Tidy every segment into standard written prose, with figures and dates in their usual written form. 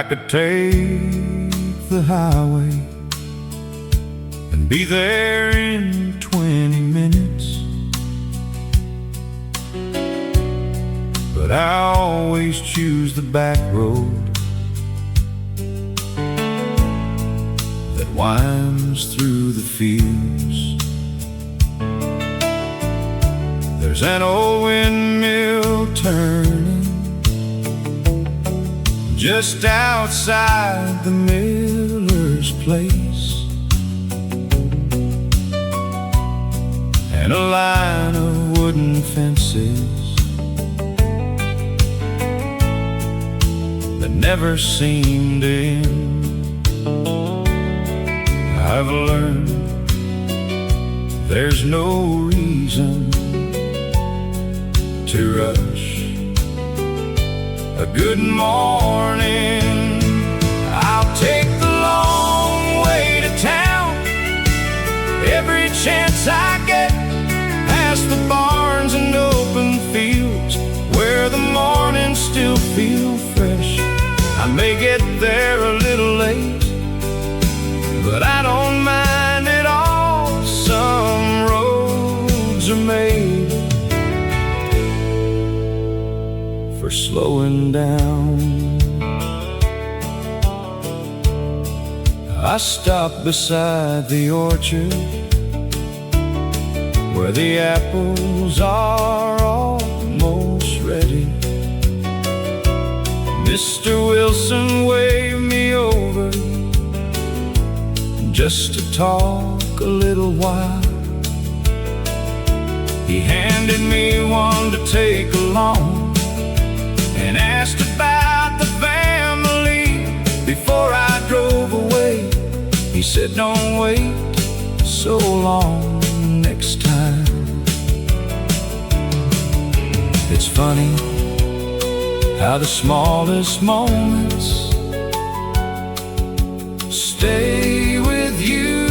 could take the highway and be there in 20 minutes, but I always choose the back road that winds through the fields. There's an old windmill turning just outside the miller's place, and a line of wooden fences that never seem to end. I've learned there's no reason to rush a good morning. I'll take the long way to town every chance I get, past the barns and open fields where the mornings still feel fresh. I may get there a little late, but I don't mind at all. Some roads are made for slowing down. I stop beside the orchard where the apples are almost ready. Mr. Wilson waved me over just to talk a little while. He handed me one to take along and asked about the family before I drove away. He said, don't wait so long next time. It's funny how the smallest moments stay with you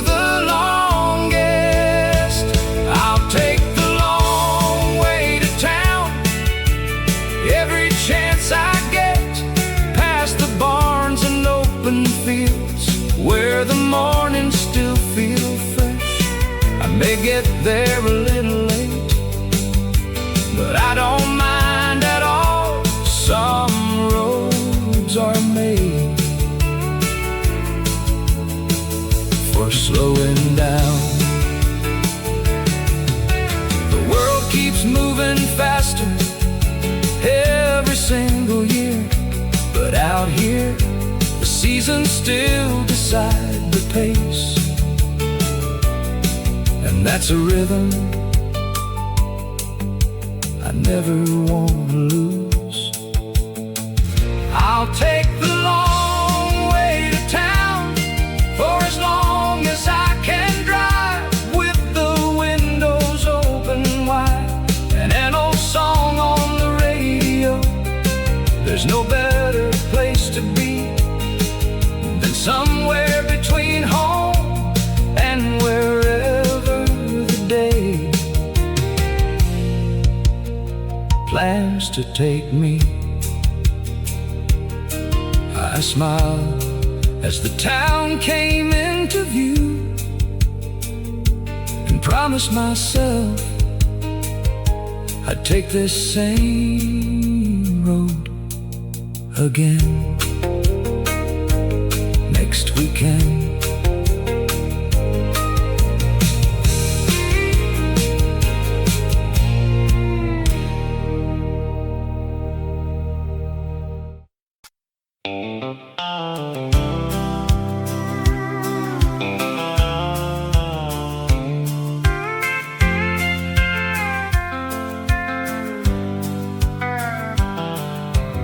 the longest. I'll take the long way to town every chance I get, past the barns and open fields where the mornings still feel fresh. I may get there a little late, but I don't mind at all. Some roads are made for slowing down. The world keeps moving faster every single year, but out here the seasons still decide the pace, and that's a rhythm I never want to lose. I'll take the long way to town for as long as I can drive, with the windows open wide and an old song on the radio. There's no better place to be than somewhere between home and wherever the day plans to take me. I smiled as the town came into view and promised myself I'd take this same road again next weekend.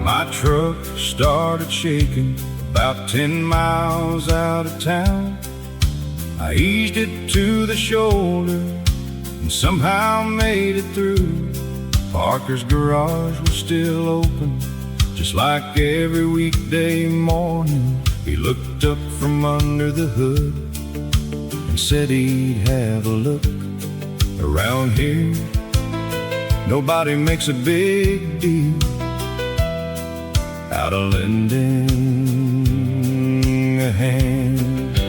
My truck started shaking about 10 miles out of town. I eased it to the shoulder and somehow made it through. Parker's garage was still open, just like every weekday morning. He looked up from under the hood and said he'd have a look. Around here, nobody makes a big deal out of lending a hand.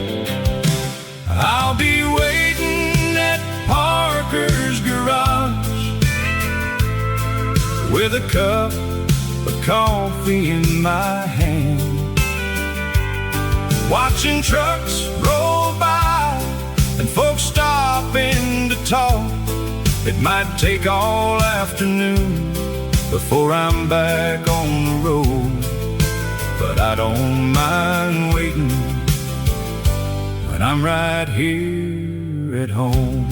I'll be waiting at Parker's garage with a cup of coffee in my hand, watching trucks roll by and folks stopping to talk. It might take all afternoon before I'm back on the road, but I don't mind waiting when I'm right here at home.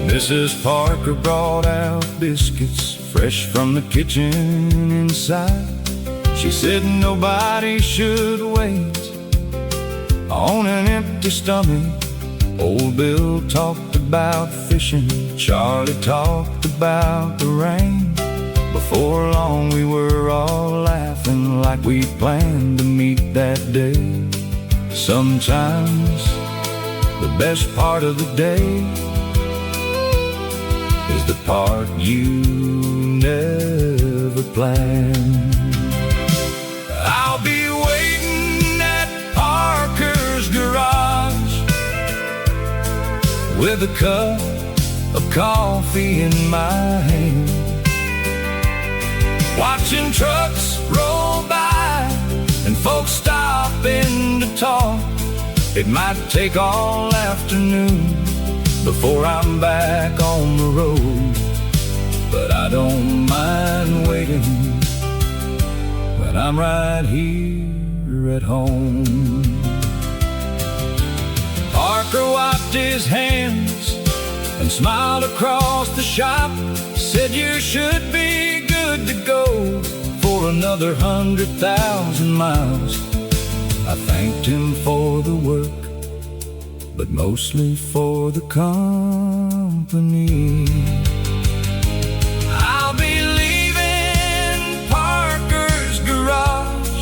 Mrs. Parker brought out biscuits fresh from the kitchen inside. She said nobody should wait on an empty stomach. Old Bill talked about fishing, Charlie talked about the rain. Before long we were all laughing like we planned to meet that day. Sometimes the best part of the day is the part you never planned. I'll be waiting at Parker's garage with a cup of coffee in my hand, watching trucks roll by and folks stopping to talk. It might take all afternoon before I'm back on the road, but I don't mind waiting when I'm right here at home. Parker wiped his hands and smiled across the shop, said you should be good to go for another 100,000 miles. I thanked him for the work, but mostly for the company. I'll be leaving Parker's garage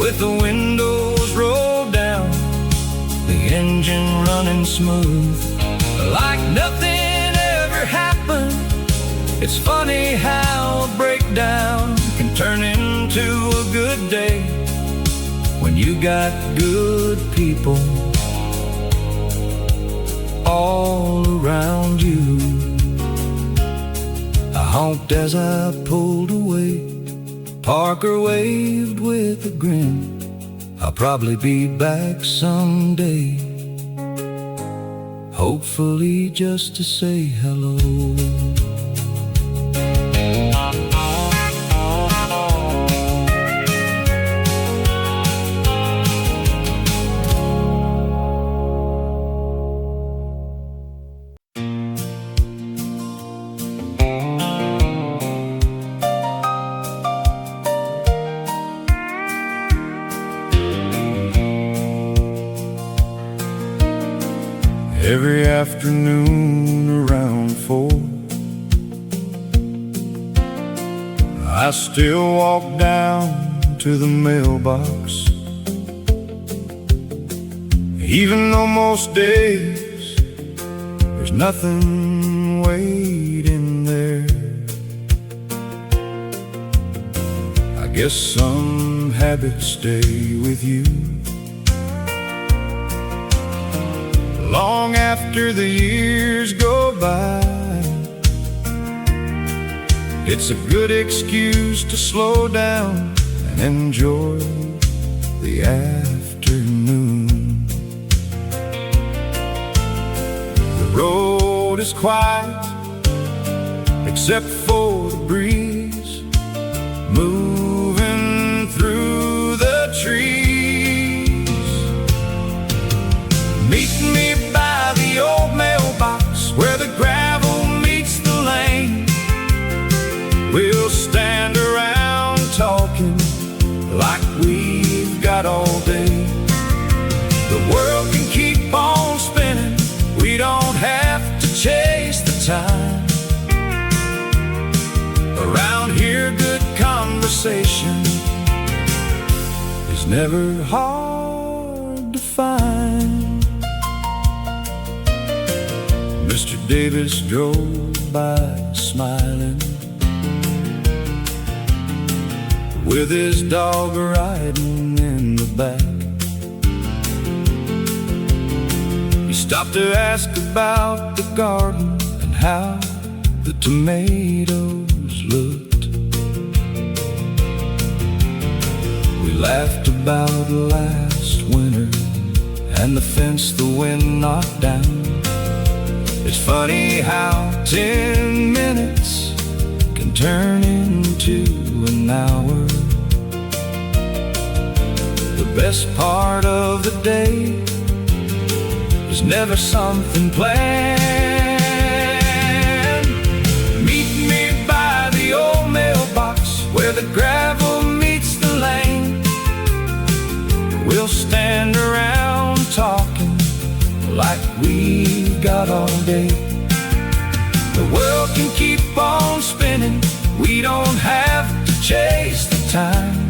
with the windows rolled down, the engine running smooth, like nothing ever happened. It's funny how a breakdown can turn into a good day when you got good people all around you. I honked as I pulled away. Parker waved with a grin. I'll probably be back someday, hopefully just to say hello. Every afternoon around 4, I still walk down to the mailbox, even though most days there's nothing waiting there. I guess some habits stay with you long after the years go by. It's a good excuse to slow down and enjoy the afternoon. The road is quiet except for the breeze moving through the trees. Meet me by the old mailbox where the gravel meets the lane. We'll stand around talking like we've got all day. The world can keep on spinning, we don't have to chase the time. Around here good conversation is never hard to find. Mr. Davis drove by smiling, with his dog riding in the back. He stopped to ask about the garden and how the tomatoes looked. We laughed about last winter and the fence the wind knocked down. It's funny how 10 minutes can turn into an hour. The best part of the day is never something planned. Meet me by the old mailbox where the gravel meets the lane. We'll stand around talking like we've got all day. The world can keep on spinning, we don't have to chase the time.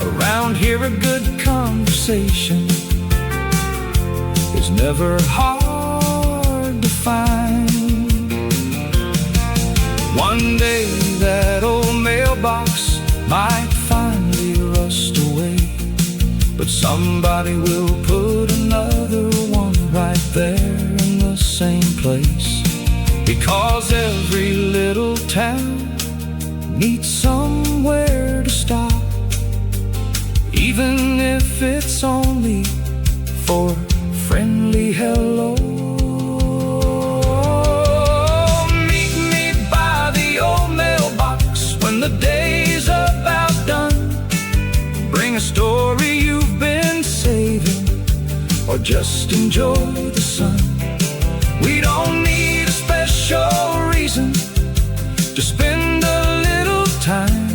Around here a good conversation is never hard to find. One day that old mailbox might finally rust away, but somebody will put another one right there in the same place. Because every little town needs somewhere to stop, even if it's only for friendly hello. Meet me by the old mailbox when the day's about done. Bring a story you've been saving, or just enjoy the sun. We don't need a special reason to spend a little time.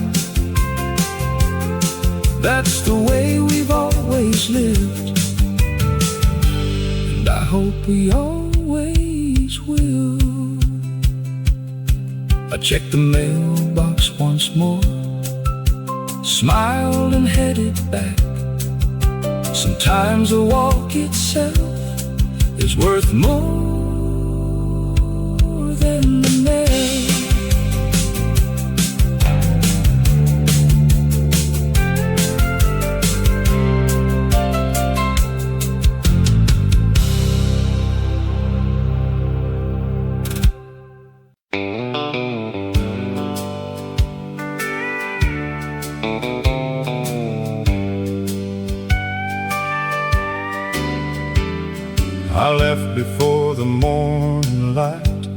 That's the way we've always lived, and I hope we always will. I checked the mailbox once more, smiled and headed back. Sometimes a walk itself is worth more than the mail. I left before the morning light,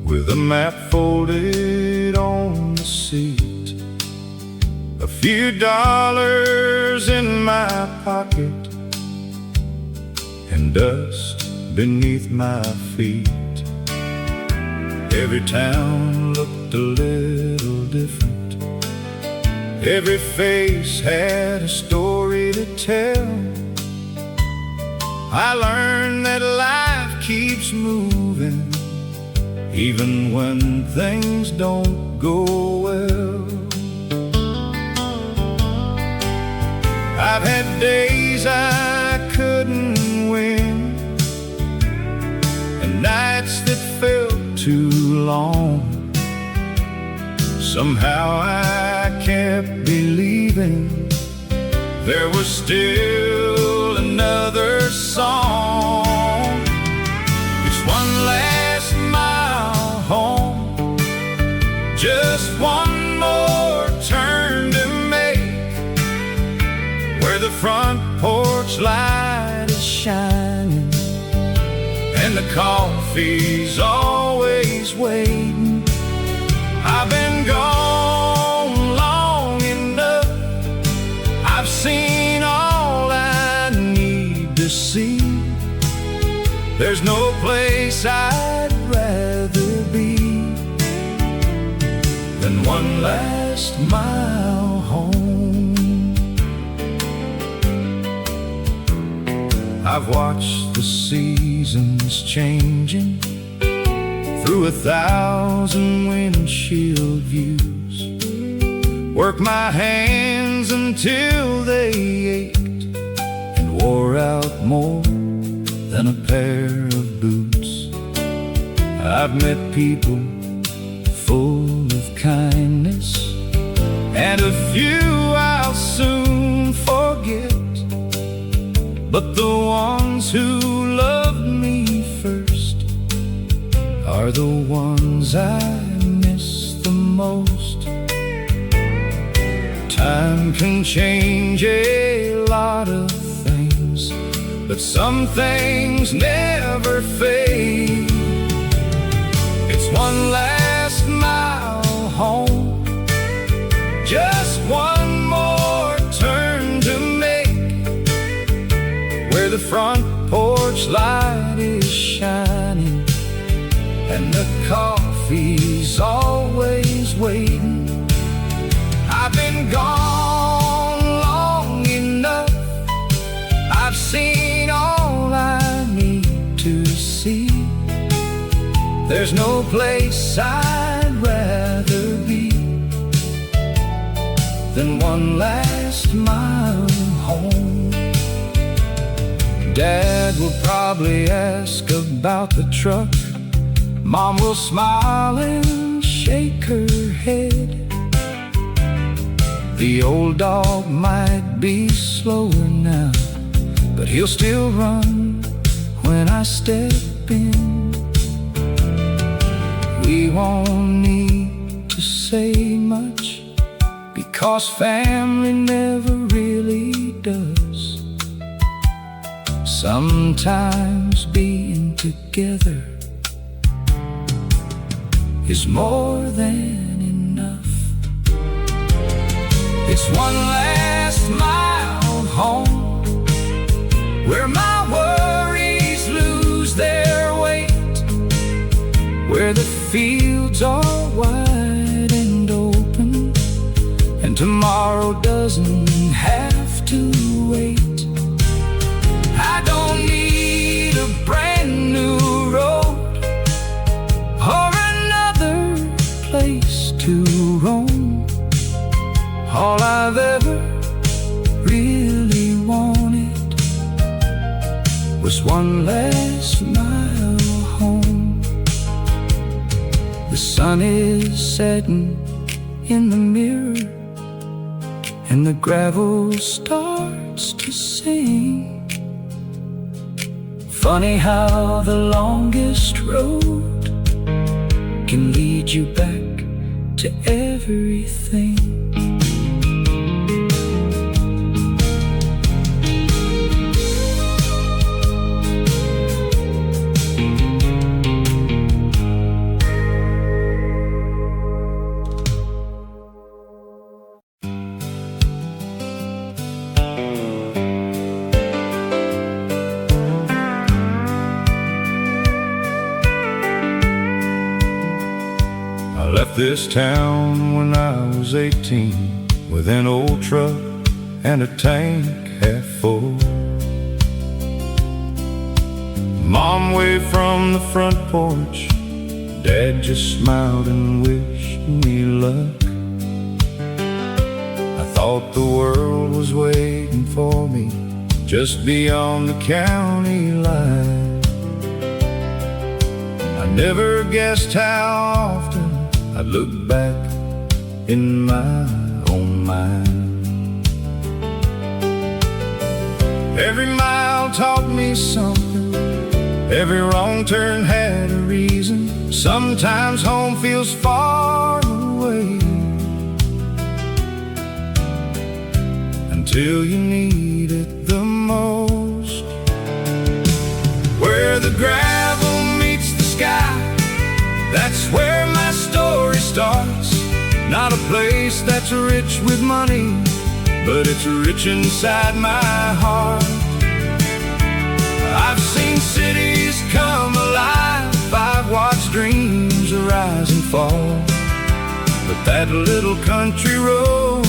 with a map folded on the seat, a few dollars in my pocket, and dust beneath my feet. Every town looked a little different, every face had a story to tell. I learned that life keeps moving, even when things don't go well. I've had days I couldn't win, and nights that felt too long. Somehow I kept believing there was still another song. It's one last mile home, just one more turn to make, where the front porch light is shining and the coffee's always waiting. I've been gone long enough, I've seen all I need to see. There's no place I'd rather be than one last mile home. I've watched the seasons changing through 1,000 windshield views, work my hands until they ached and wore out more than a pair of boots. I've met people full of kindness, and a few I'll soon forget. But the ones who loved me first are the ones I miss the most. Time can change a lot of things, but some things never fade. It's one last mile home, just one more turn to make, where the front porch light is shining and the coffee's always waiting. I've been gone long enough, I've seen all I need to see. There's no place I'd rather be than one last mile home. Dad will probably ask about the truck, Mom will smile and shake her head. The old dog might be slower now, but he'll still run when I step in. We won't need to say much, because family never really does. Sometimes being together is more than enough. It's one last mile home, where my worries lose their weight, where the fields are wide and open, and tomorrow doesn't have to wait. I don't need a brand new road or another place to roam. All I've ever really wanted was one last mile home. The sun is setting in the mirror, and the gravel starts to sing. Funny how the longest road can lead you back to everything. I left this town when I was 18, with an old truck and a tank half full. Mom waved from the front porch, Dad just smiled and wished me luck. I thought the world was waiting for me just beyond the county line. I never guessed how often I'd look back in my own mind. Every mile taught me something, every wrong turn had a reason. Sometimes home feels far away until you need it the most. Where the gravel meets the sky, that's where my story starts. Not a place that's rich with money, but it's rich inside my heart. I've seen cities come alive, I've watched dreams arise and fall, but that little country road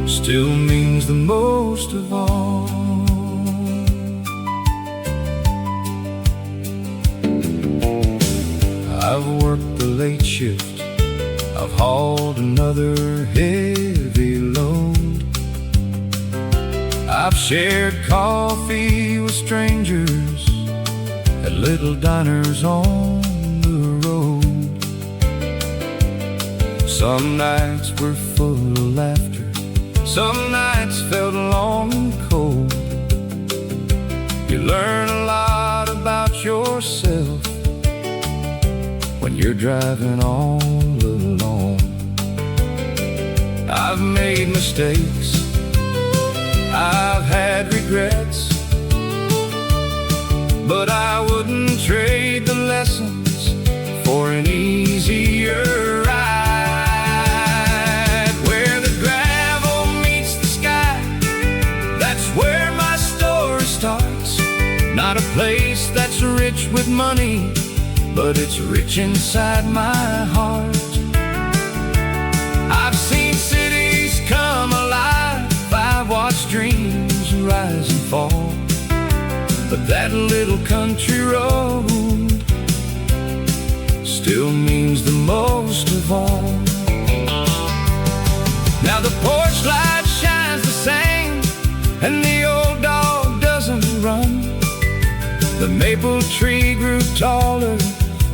still means the most of all. I've worked the late shift, I've hauled another heavy load, I've shared coffee with strangers at little diners on the road. Some nights were full of laughter, some nights felt long and cold. You learn a lot about yourself when you're driving all alone. I've made mistakes, I've had regrets, but I wouldn't trade the lessons for an easier ride. Where the gravel meets the sky, that's where my story starts. Not a place that's rich with money, but it's rich inside my heart. I've seen cities come alive, I've watched dreams rise and fall, but that little country road still means the most of all. Now the porch light shines the same, and the old dog doesn't run. The maple tree grew taller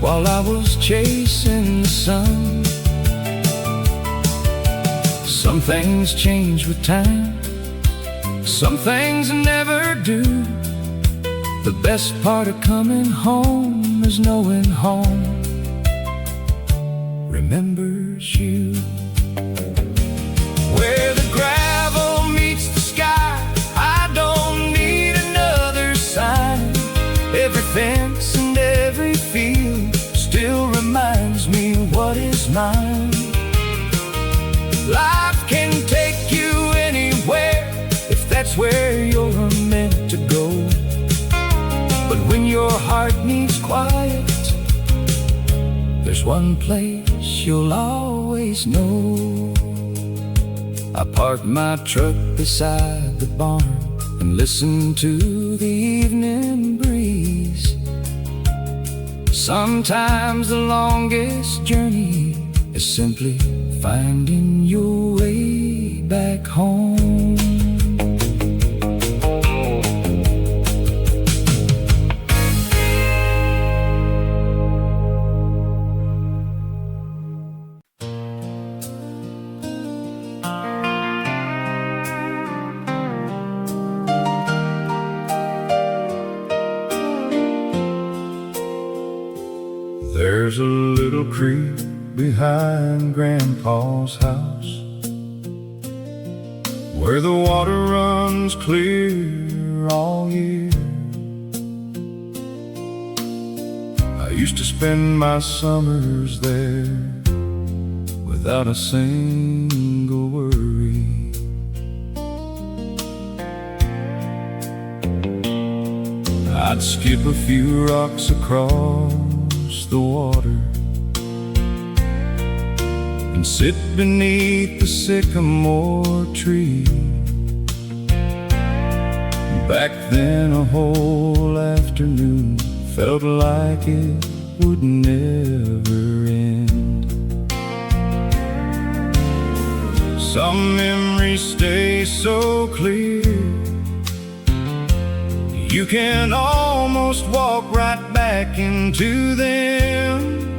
while I was chasing the sun. Some things change with time, some things never do. The best part of coming home is knowing home remembers you. Where the gravel meets the sky, I don't need another sign. Every fence and every field still reminds me what is mine. Life can take you anywhere if that's where you're meant to go. But when your heart needs quiet, there's one place you'll always know. I park my truck beside the barn and listen to the evening breeze. Sometimes the longest journey is simply finding your way back home. There's a little creek behind Grandpa's house where the water runs clear all year. I used to spend my summers there without a single worry. I'd skip a few rocks across the water and sit beneath the sycamore tree. Back then a whole afternoon felt like it would never end. Some memories stay so clear, you can almost walk right back into them.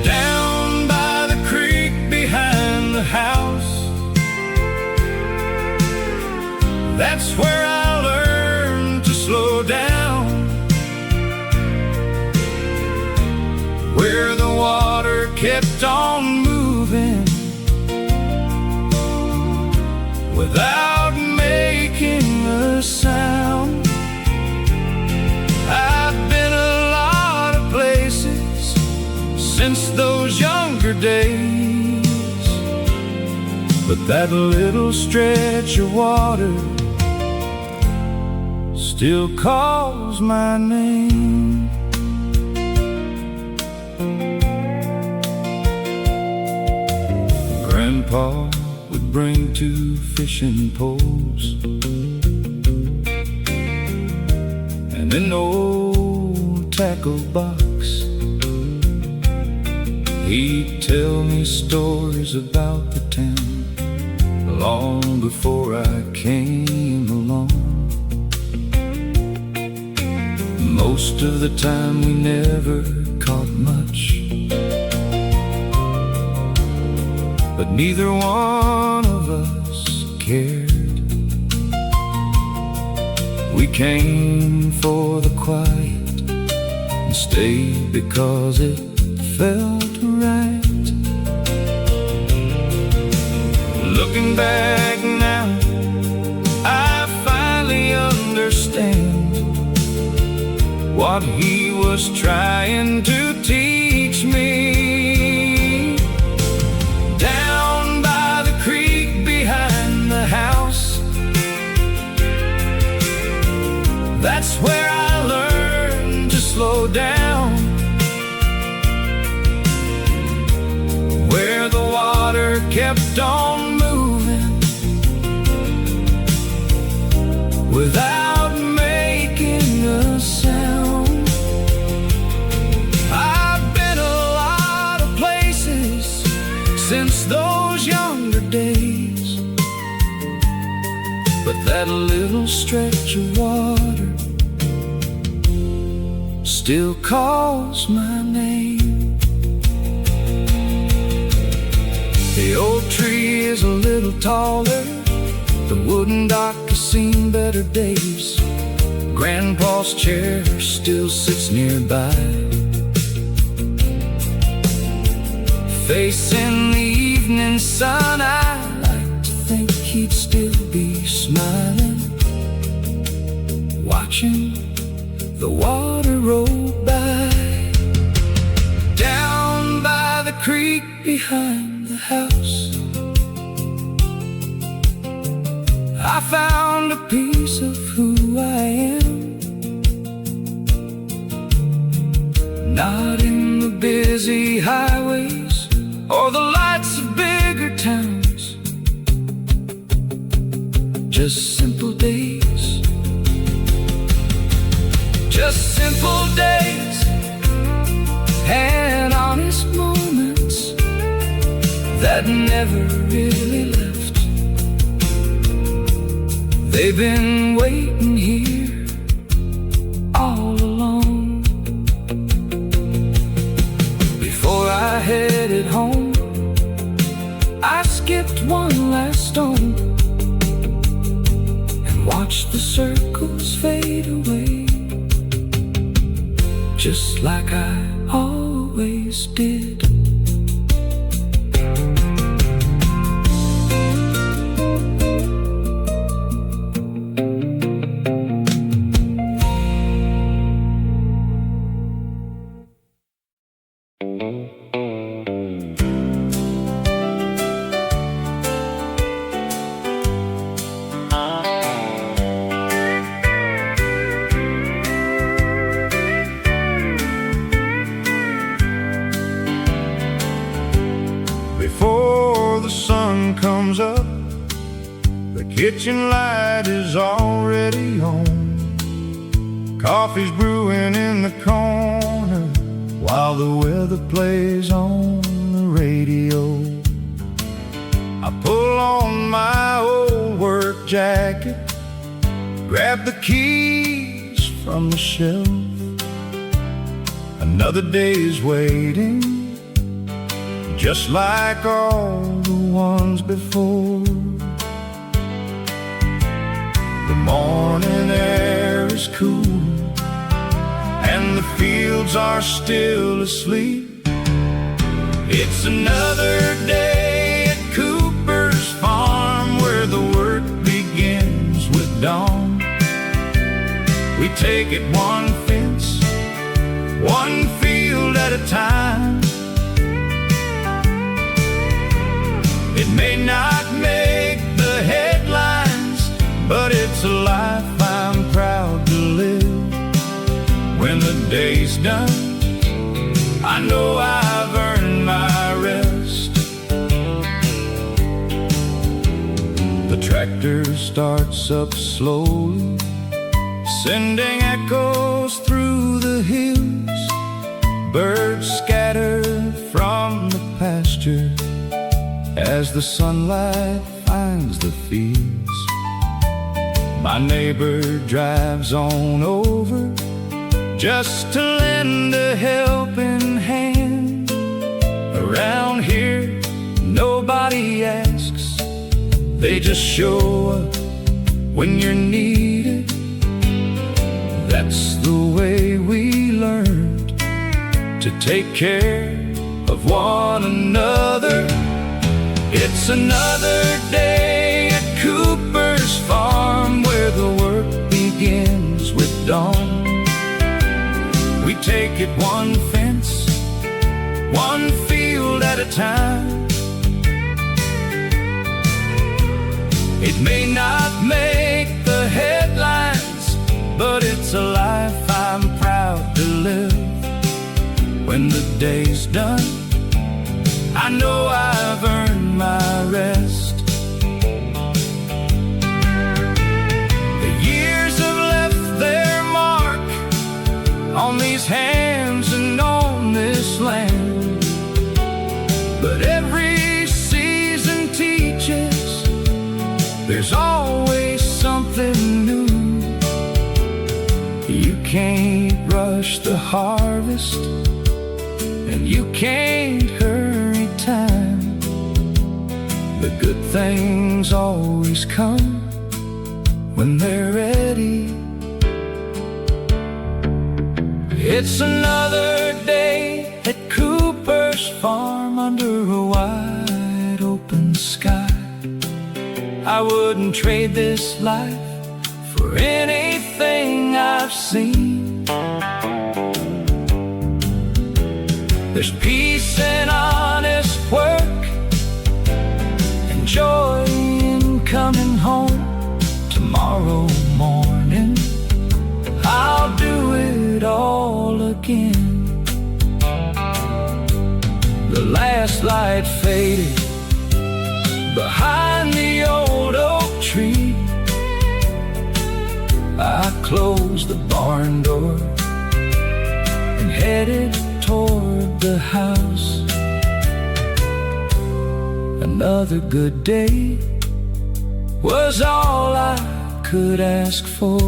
Down by the creek behind the house, that's where I learned to slow down. Where the water kept on moving without making a sound. I've been a lot of places since those younger days, but that little stretch of water still calls my name. Grandpa would bring 2 fishing poles and an old tackle box. He'd tell me stories about the town long before I came along. Most of the time we never caught much, but neither one of us cared. We came for the quiet and stayed because it felt right. Looking back now, I finally understand what he was trying to teach me. Down by the creek behind the house, that's where I learned to slow down, where the water kept on moving without making a sound. I've been a lot of places since those younger days, but that little stretch of water still calls my name. The old tree is a little taller, the wooden dock has seen better days. Grandpa's chair still sits nearby, facing the evening sun. I like to think he'd still be smiling, watching the water roll by. Down by the creek behind the house, I found a piece of who I am. Not in the busy highways or the lights of bigger towns, just simple days. Just simple days and honest moments that never really left. They've been waiting here all along. Before I headed home, I skipped one last stone and watched the circles fade away, just like I always did. Before the sun comes up, the kitchen light is already on. Coffee's brewing in the corner while the weather plays on the radio. I pull on my old work jacket, grab the keys from the shelf. Another day's waiting, just like all the ones before. The morning air is cool and the fields are still asleep. It's another day at Cooper's farm, where the work begins with dawn. We take it one fence, one field at a time. It may not make the headlines, but it's a life I'm proud to live. When the day's done, I know I've earned my rest. The tractor starts up slowly, sending echoes through the hills. Birds scatter from the pasture as the sunlight finds the fields. My neighbor drives on over just to lend a helping hand. Around here, nobody They just show up when you're needed. That's the way we learned to take care of one another. It's another day at Cooper's farm, where the work begins with dawn. We take it one fence, one field at a time. It may not make the headlines, but it's a life I'm proud to live. When the day's done, I know I've earned my rest. The years have left their mark on these hands and on this land, but every season teaches there's always something new. You can't rush the harvest, and you can't hurry time. The good things always come when they're ready. It's another day at Cooper's farm, under a wide open sky. I wouldn't trade this life for anything I've seen. There's peace in honest work, and joy in coming home. Tomorrow morning I'll do it all again. The last light faded behind the old oak tree. I closed the barn door and headed toward the house. Another good day was all I could ask for.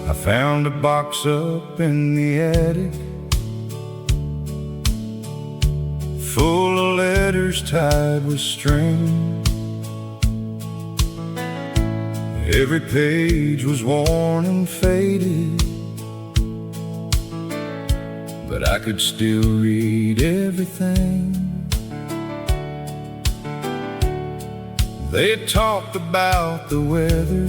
I found a box up in the attic, full of letters tied with string. Every page was worn and faded, but I could still read everything. They talked about the weather,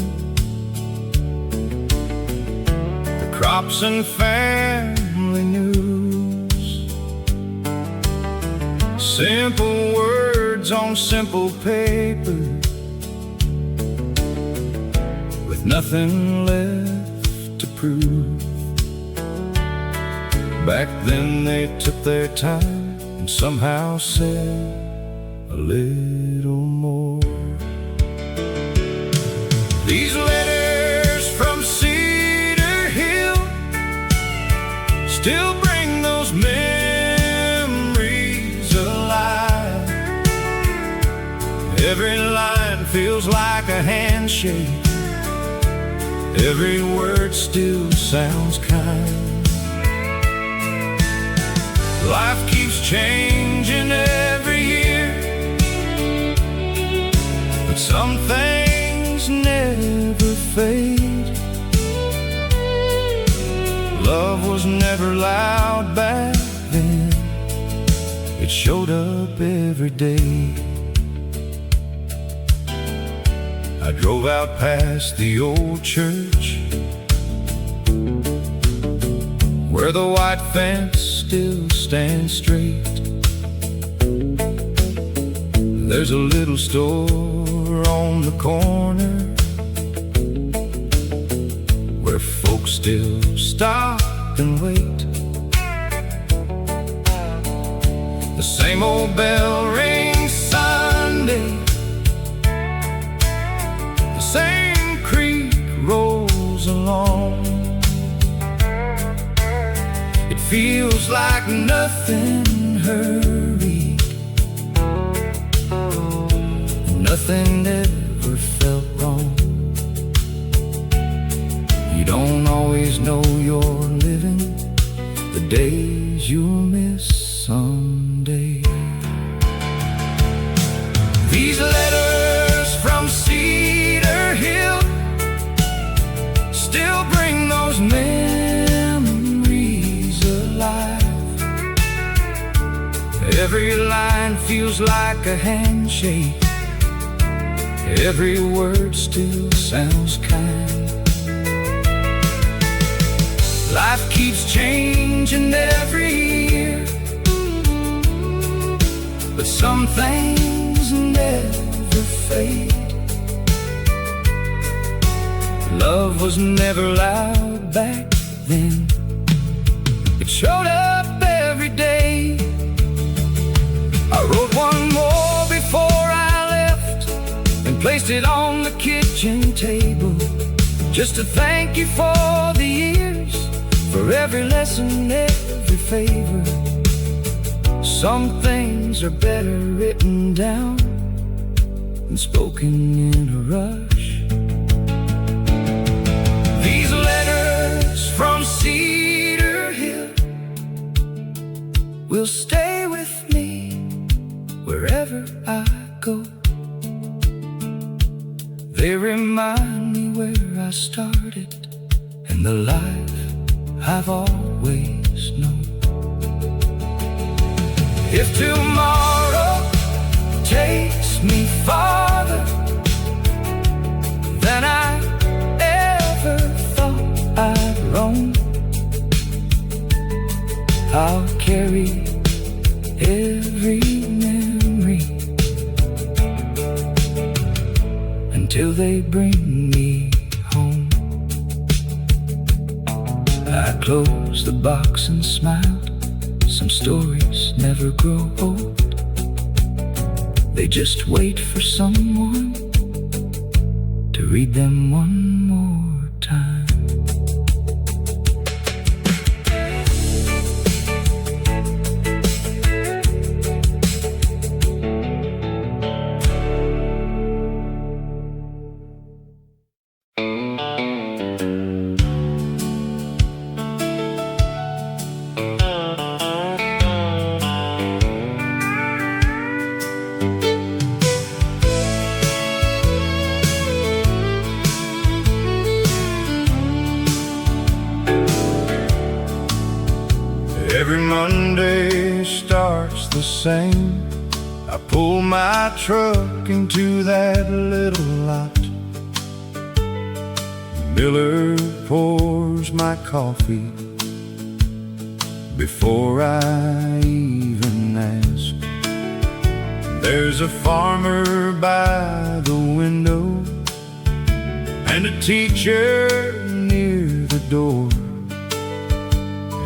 crops and family news. Simple words on simple paper, with nothing left to prove. Back then they took their time and somehow said a little more. These letters from still bring those memories alive. Every line feels like a handshake, every word still sounds kind. Life keeps changing every year, but some things never fade. Love was never loud back then, it showed up every day. I drove out past the old church, where the white fence still stands straight. There's a little store on the corner where folks still stop and wait. same old bell rings Sunday, the same creek rolls along. It feels like nothing hurried, nothing ever felt wrong. You don't always know you're living the days you'll miss someday. These letters from Cedar Hill still bring those memories alive. Every line feels like a handshake, every word still sounds kind. Life keeps changing every year, but some things never fade. Love was never loud back then. It showed up every day. I wrote one more before I left and placed it on the kitchen table, just to thank you for the years, for every lesson, every favor. Some things are better written down than spoken in a rush. These letters from Cedar Hill will stay with me wherever I go. They remind me where I started and the life I've always known. If tomorrow takes me farther than I ever thought I'd roam, I'll carry every memory until they bring me home. I closed the box and smiled. Some stories never grow old, they just wait for someone to read them one more time. Every Monday starts the same. I pull my truck into that little lot. Miller pours my coffee before I even ask. There's a farmer by the window and a teacher near the door.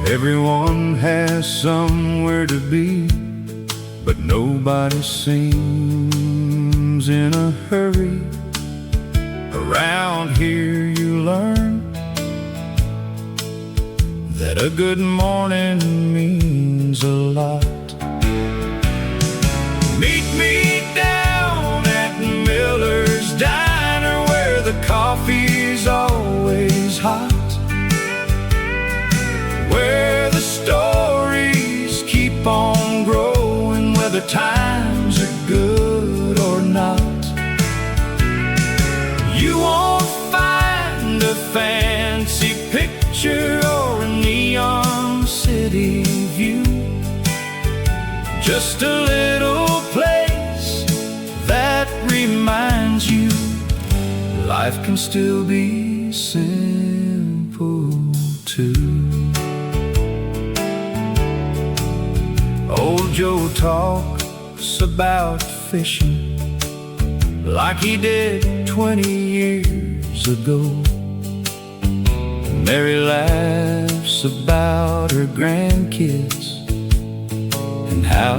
Everyone has somewhere to be, but nobody seems in a hurry. Around here you learn that a good morning means a lot. Meet me down at Miller's Diner, where the coffee's always hot, where the stories keep on growing, whether times are good or not. You won't find a fancy picture or a neon city view, just a little place that reminds you life can still be simple too. Old Joe talks about fishing like he did 20 years ago. Mary laughs about her grandkids and how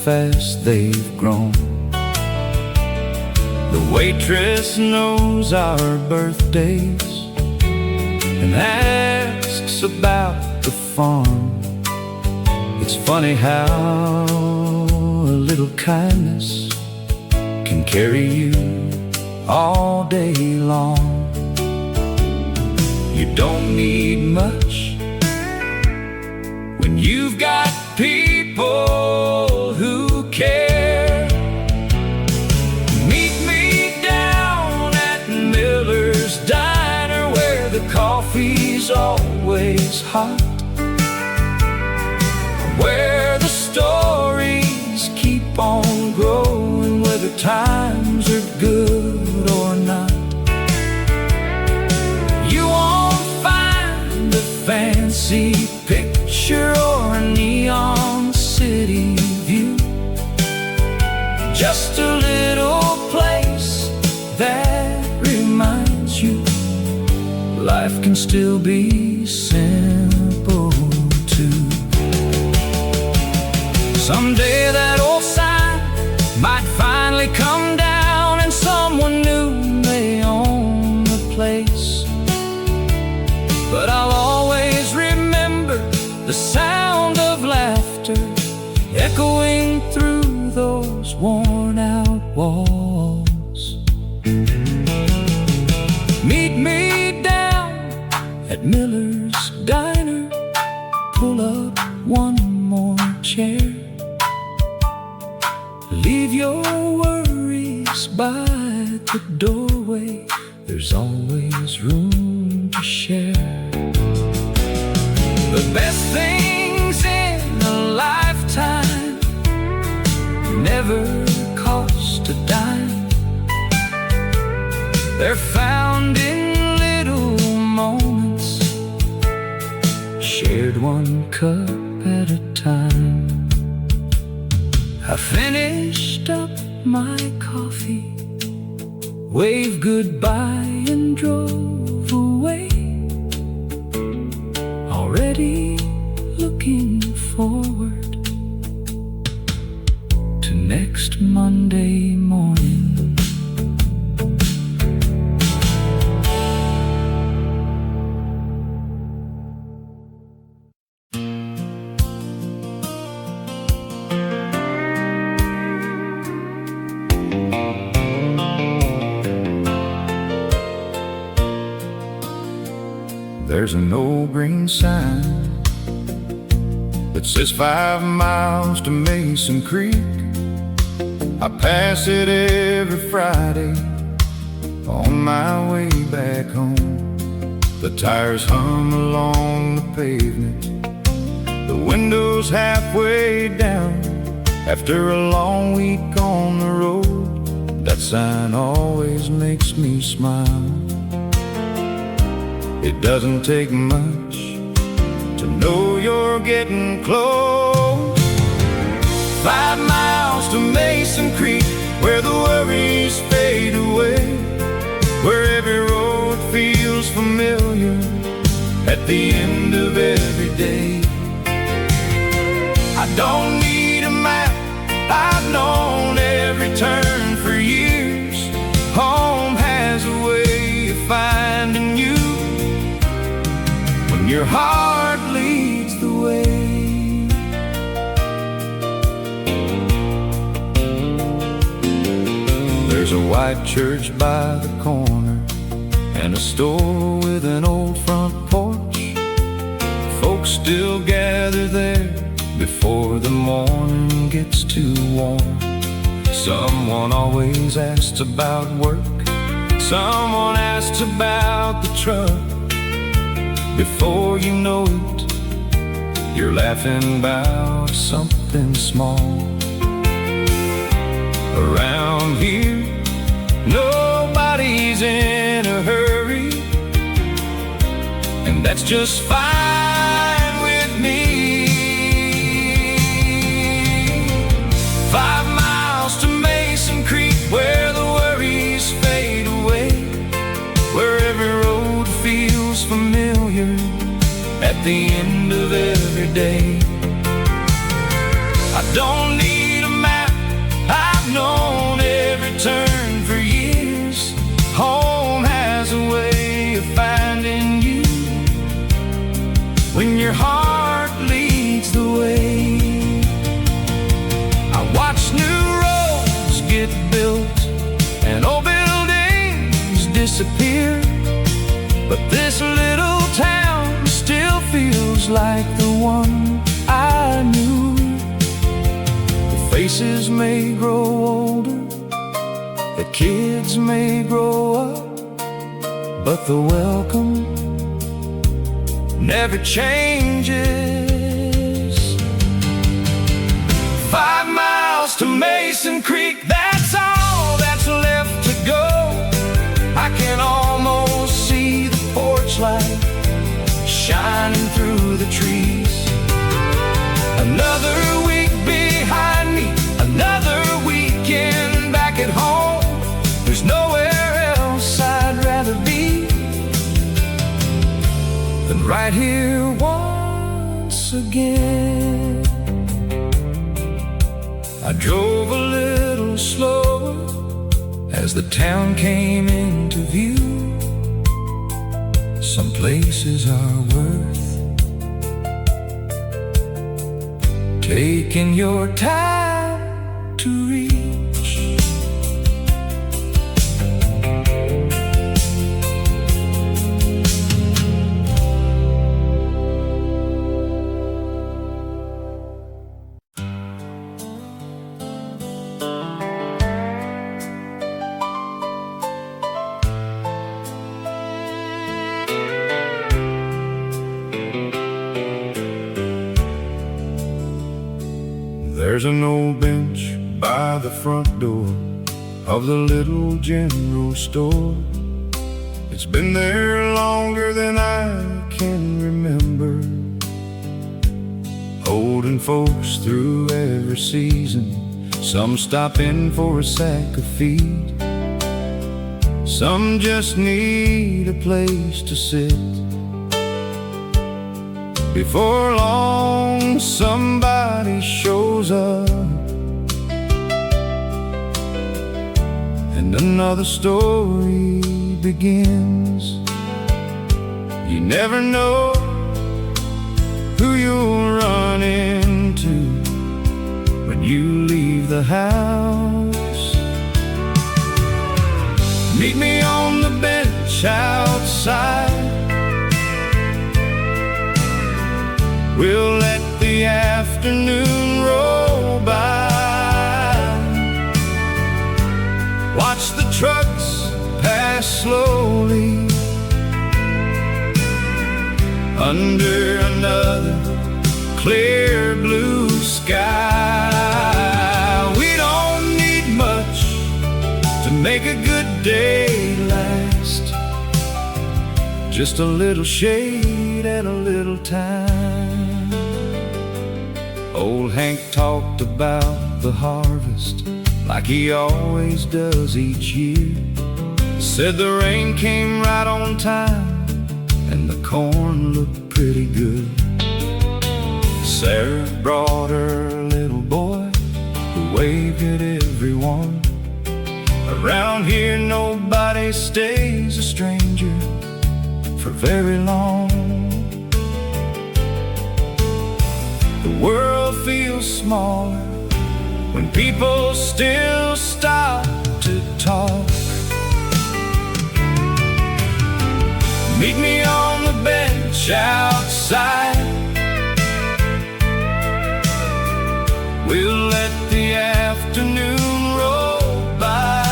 fast they've grown. The waitress knows our birthdays and asks about the farm. It's funny how a little kindness can carry you all day long. You don't need much when you've got people who care. Meet me down at Miller's Diner, where the coffee's always hot, where the stories keep on growing, whether times are good or not. You won't find a fancy picture or a neon city view, just a little place that reminds you life can still be simple too. Someday that old sign might finally come down and someone new may own the place, but I'll always remember the sound of laughter echoing through those worn-out walls. Meet me down at Miller's Diner, pull up one more chair, leave your worries by the doorway, there's always room to share. The best things in a lifetime never cost a dime. They're found in little moments, shared one cup at a time. I finished up my coffee, waved goodbye and drove away, already looking forward to next Monday morning. There's an old green sign that says 5 miles to Mason Creek. I pass it every Friday on my way back home. The tires hum along the pavement, the window's halfway down. After a long week on the road, that sign always makes me smile. It doesn't take much to know you're getting close. 5 miles to Mason Creek, where the worries fade away, where every road feels familiar at the end of every day. I don't need a map, I've known every turn for years. Home has a way of finding you when your heart leads the way. There's a white church by the corner and a store with an old front porch. Folks still gather there before the morning gets too warm. Someone always asks about work, someone asks about the truck. Before you know it, you're laughing about something small. Around here, nobody's in a hurry, and that's just fine with me. 5 miles to Mason Creek, where the worries fade away, where every road feels familiar at the end of every day. I don't need a everyone I knew. The faces may grow older, the kids may grow up, but the welcome never changes. 5 miles to Mason Creek, that's all that's left to go. I can almost see the porch light shining through the trees. Another week behind me, another weekend back at home. There's nowhere else I'd rather be than right here once again. I drove a little slower as the town came into view. Some places are worth taking your time to reach. There's an old bench by the front door of the little general store. It's been there longer than I can remember, holding folks through every season. Some stop in for a sack of feed, some just need a place to sit. Before long, somebody shows up, and another story begins. You never know who you'll run into when you leave the house. Meet me on the bench outside. We'll let the afternoon roll by, watch the trucks pass slowly under another clear blue sky. We don't need much to make a good day last, just a little shade and a little time. Old Hank talked about the harvest like he always does each year. Said the rain came right on time and the corn looked pretty good. Sarah brought her little boy who waved at everyone. Around here nobody stays a stranger for very long. The world feels smaller when people still stop to talk. Meet me on the bench outside. We'll let the afternoon roll by,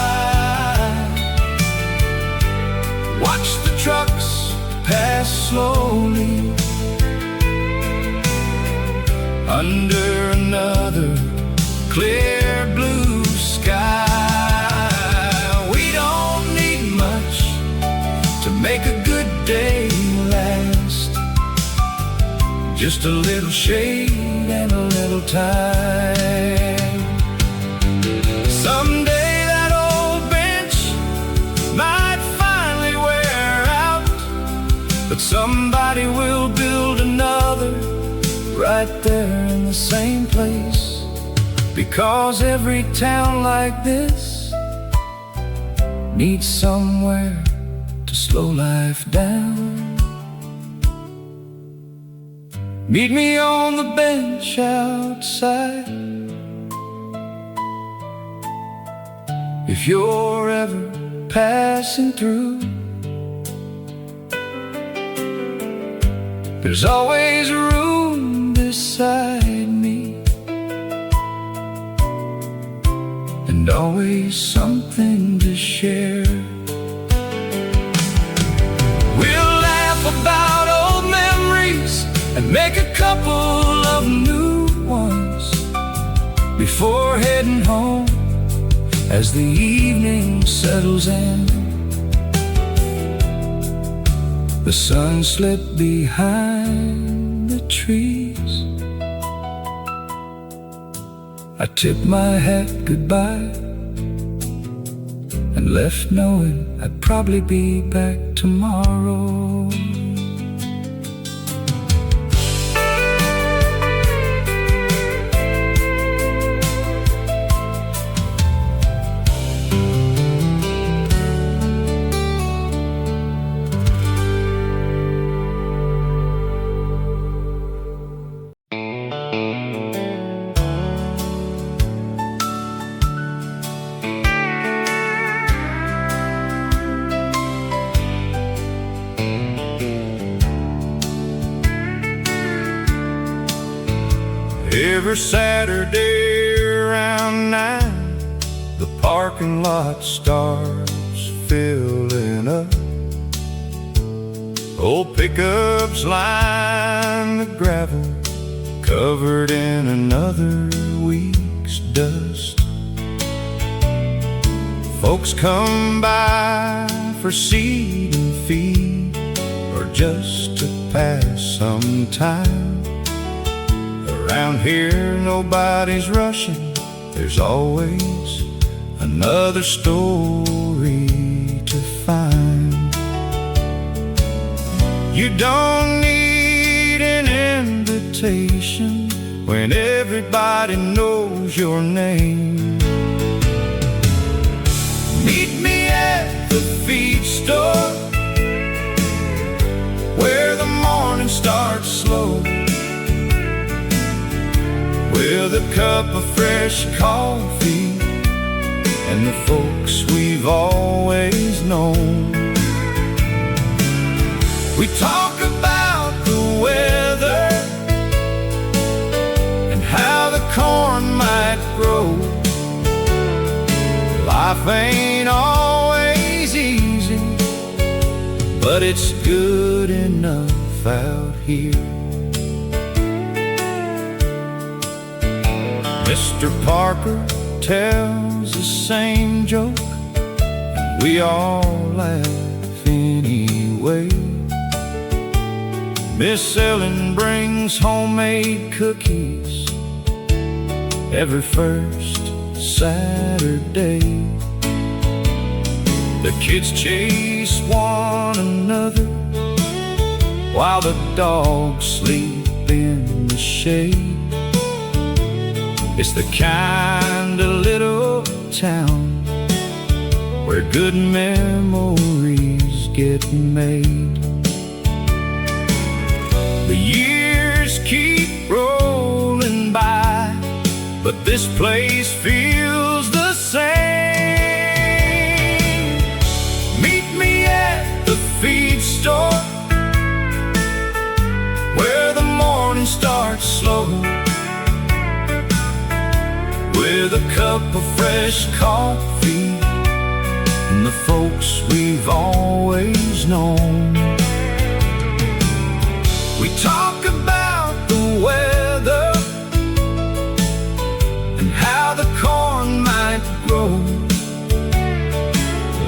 watch the trucks pass slowly under another clear blue sky. We don't need much to make a good day last, just a little shade and a little time. Someday that old bench might finally wear out, but somebody will build another right there in the same place. Because every town like this needs somewhere to slow life down. Meet me on the bench outside. If you're ever passing through, there's always room always something to share. We'll laugh about old memories and make a couple of new ones before heading home as the evening settles in. The sun slipped behind the trees. I tipped my hat goodbye and left knowing I'd probably be back tomorrow. Every Saturday around 9, the parking lot starts filling up. Old pickups line the gravel, covered in another week's dust. Folks come by for seed and feed, or just to pass some time. Around here nobody's rushing, there's always another story to find. You don't need an invitation when everybody knows your name. Meet me at the feed store, where the morning starts slow, with a cup of fresh coffee and the folks we've always known. We talk about the weather and how the corn might grow. Life ain't always easy, but it's good enough out here. Mr. Parker tells the same joke, and we all laugh anyway. Miss Ellen brings homemade cookies every first Saturday. The kids chase one another while the dogs sleep in the shade. It's the kind of little town where good memories get made. The years keep rolling by, but this place feels the same. Meet me at the feed store, where the morning starts slow, with a cup of fresh coffee and the folks we've always known. We talk about the weather and how the corn might grow.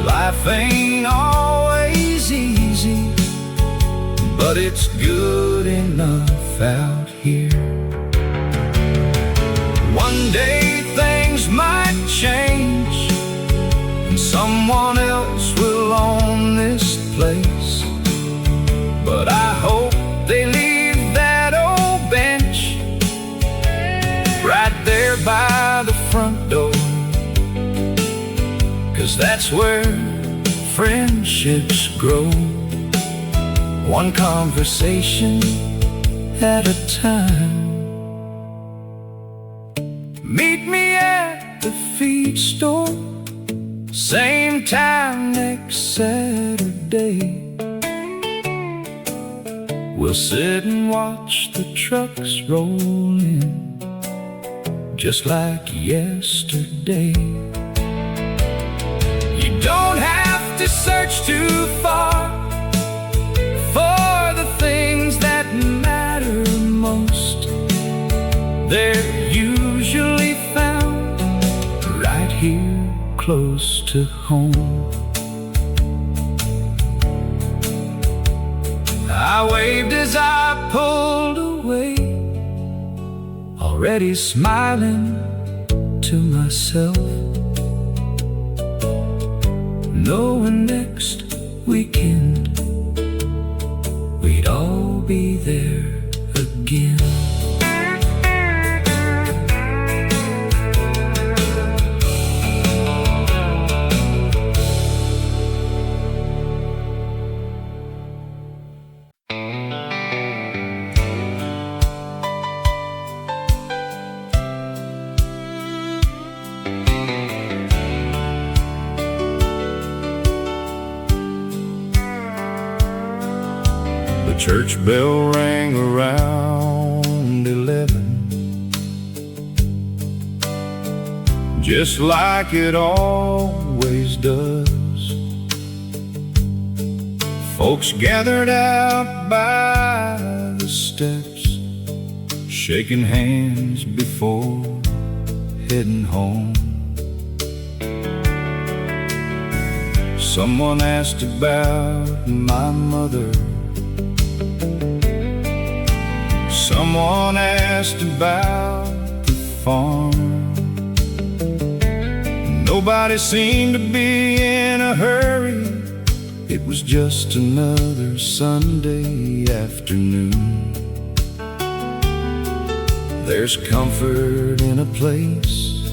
Life ain't always easy, but it's good enough out here. One day things might change and someone else will own this place, but I hope they leave that old bench right there by the front door, 'cause that's where friendships grow, one conversation at a time. Meet me at the feed store, same time next Saturday. We'll sit and watch the trucks roll in, just like yesterday. to search too far for the things that matter most. They're usually found right here close to home. I waved as I pulled away, already smiling to myself, knowing next weekend we'd all be there again. The church bell rang around 11, just like it always does. Folks gathered out by the steps, shaking hands before heading home. Someone asked about my mother. Someone asked about the farm. Nobody seemed to be in a hurry. It was just another Sunday afternoon. There's comfort in a place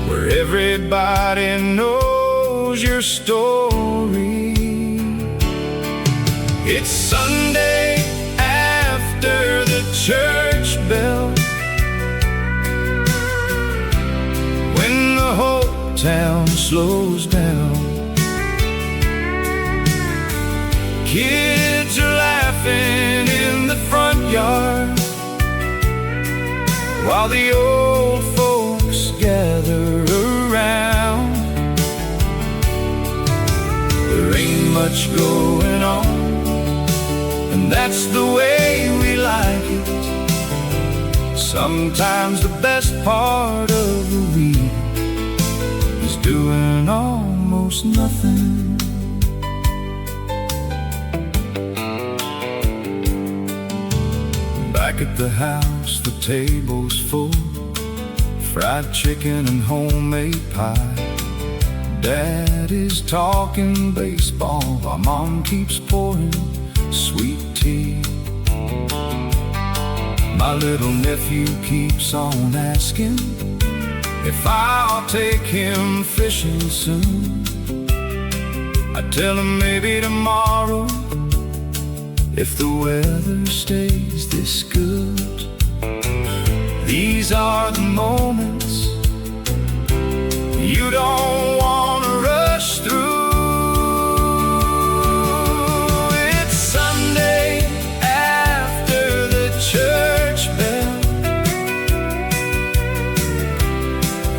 where everybody knows your story. It's Sunday after the church bell, when the whole town slows down. Kids are laughing in the front yard, while the old folks gather around. There ain't much going on, and that's the way we like it. Sometimes the best part of the week is doing almost nothing. Back at the house, the table's full, fried chicken and homemade pie. Dad is talking baseball while Mom keeps pouring sweet tea. My little nephew keeps on asking if I'll take him fishing soon. I tell him maybe tomorrow, if the weather stays this good. These are the moments you don't want to rush through. It's Sunday after the church bell,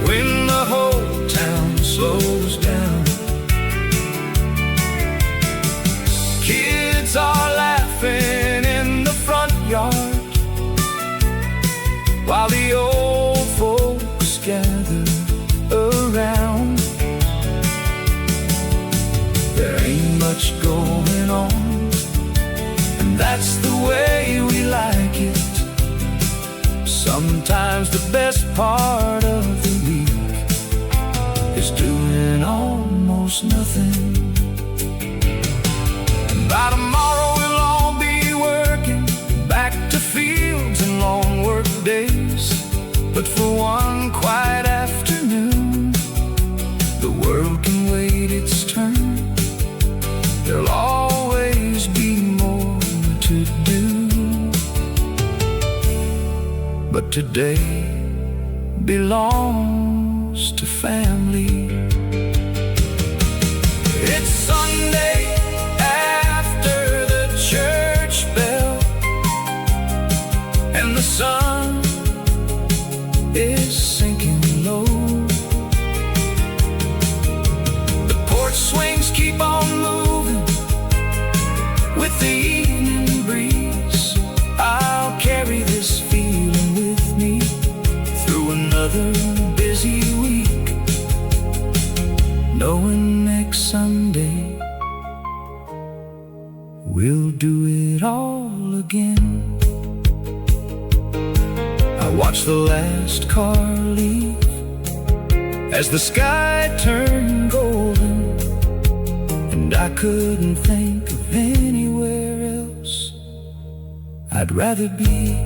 when the whole town slows down. Kids are laughing in the front yard, while the old folks gather around. There ain't much going on, and that's the way we like it. Sometimes the best part of the week is doing almost nothing. And by tomorrow we'll all be working back to fields and long work days. But for one quiet afternoon, the world can wait its turn. There'll always be more to do. But today belongs to family. It's Sunday after the church bell, and the sun is sinking low. The porch swings keep with the evening breeze. I'll carry this feeling with me through another busy week, knowing next Sunday we'll do it all again. I watched the last car leave as the sky turned golden, and I couldn't think of anywhere else I'd rather be.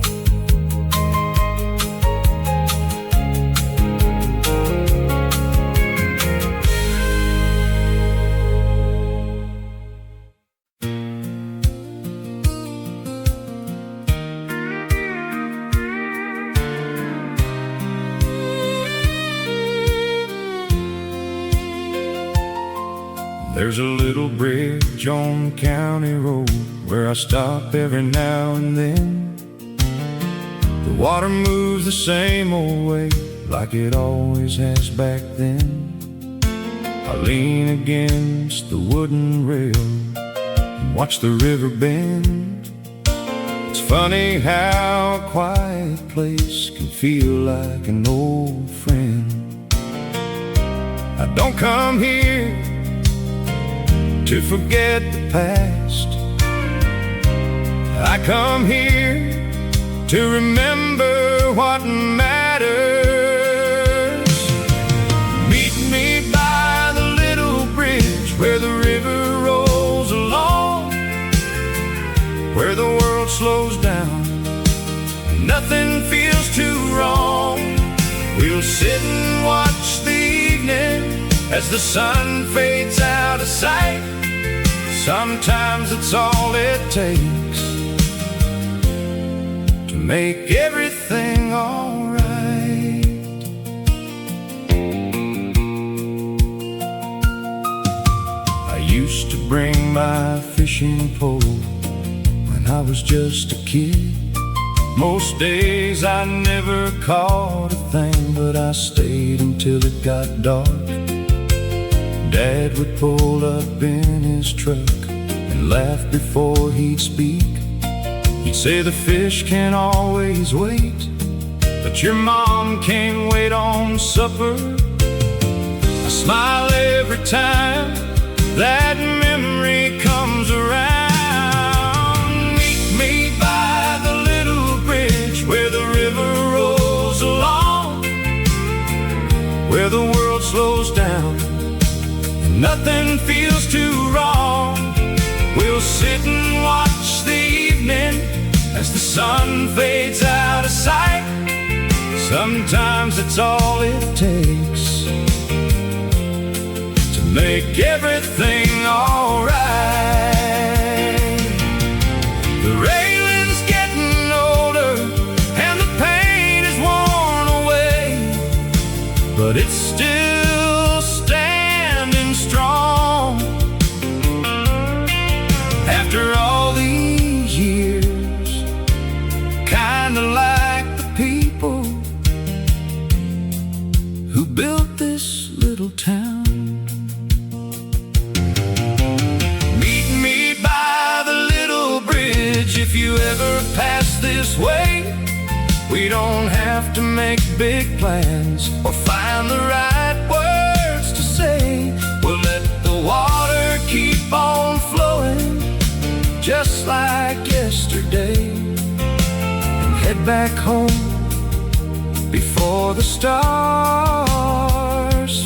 There's a little bridge on County Road where I stop every now and then. The water moves the same old way like it always has back then. I lean against the wooden rail and watch the river bend. It's funny how a quiet place can feel like an old friend. I don't come here to forget the past. I come here to remember what matters. Meet me by the little bridge where the river rolls along, where the world slows down and nothing feels too wrong. We'll sit and watch the evening as the sun fades out of sight. Sometimes it's all it takes to make everything all right. I used to bring my fishing pole when I was just a kid. Most days I never caught a thing, but I stayed until it got dark. Dad would pull up in his truck and laugh before he'd speak. He'd say the fish can always wait, but your mom can't wait on supper. I smile every time that memory comes around. Meet me by the little bridge where the river rolls along, where the world slows down, nothing feels too wrong. We'll sit and watch the evening as the sun fades out of sight. Sometimes it's all it takes to make everything all right. The railing's getting older and the paint is worn away, but it's still standing strong. After all these years, kinda like the people who built this little town. Meet me by the little bridge if you ever pass this way. We don't have to make big plans or find the right words to say. We'll let the water keep on flowing just like yesterday, and head back home before the stars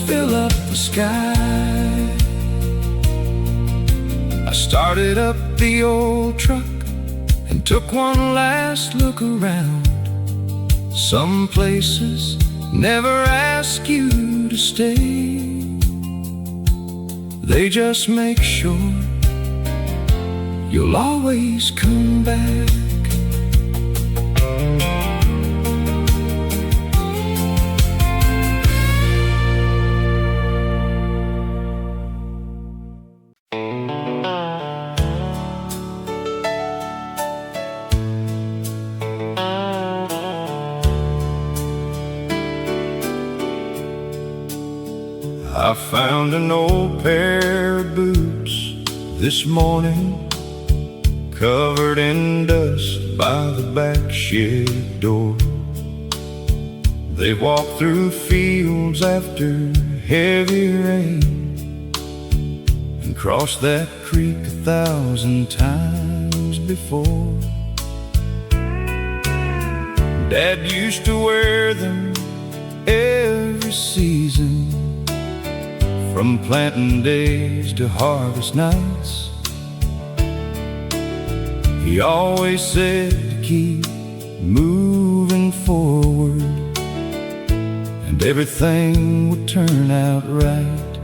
fill up the sky. I started up the old truck and took one last look around. Some places never ask you to stay, they just make sure you'll always come back. I found an old pair of boots this morning covered in dust by the back shed door. They walk through fields after heavy rain and cross that creek 1,000 times before. Dad used to wear them every season, from planting days to harvest nights. He always said to keep moving forward, and everything would turn out right.